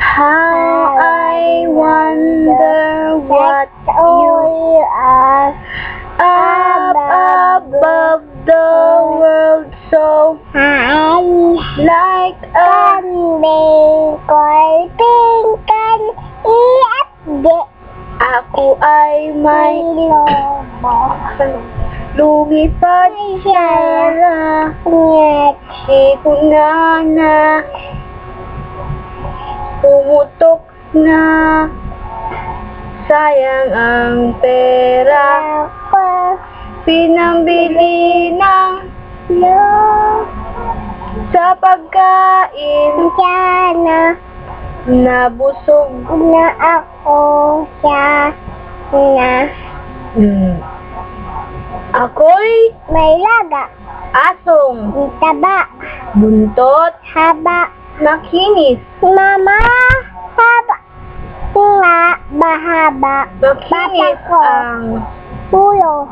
How I wonder what you are up above the world so high, like a kortingkan iatde. Ako ay may lumipad sa langit, sikuna na pumutok na, sayang ang pera pinambili ng sa pagkain. Sana nabusog na ako sa ako'y may laga, asong taba, buntot haba, makinis, mama haba, nga bahaba, makinis ang ulo.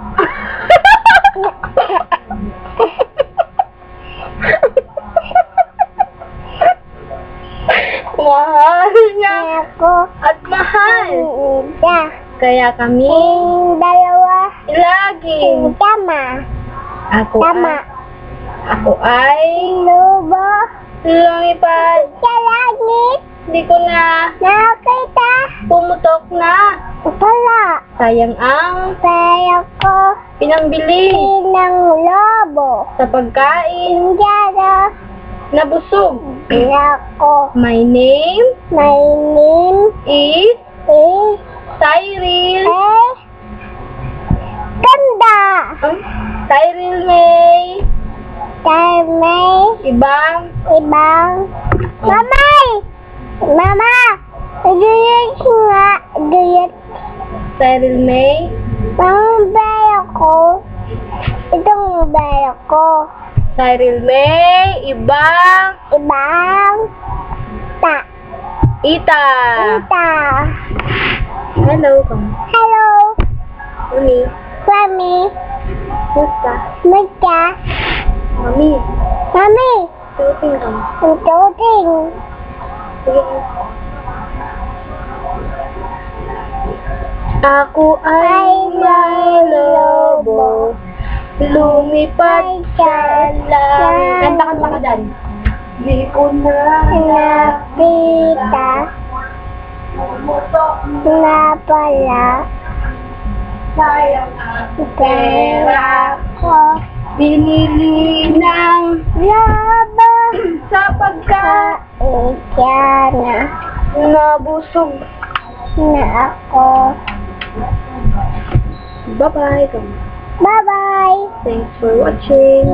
Mahal niya ako at mahal niya, kaya kami dalawa laging tama. Ako ay lubo lumipad sa langit, di ko na nakita, pumutok na pala, sayang ang pera ko pinambili ng lobo sa pagkain, yara nabusog ako. My name is Cyril. Ganda. Cyril May. Ibang. Mama. Duyot nga. Cyril May. Ang baya ko. Itong baya ko. Cyril May. Ibang. Ita. Hello. Mami. Musta? Mami. Tuting ka. Ako ay may lobo, lumipad sa langit. Kanta ka dyan. Di ko na nakita, pumutok na pala, sayang ang pera ko binili ng lobo sa pagkain, na nabusog na ako. Bye-bye. Thanks for watching.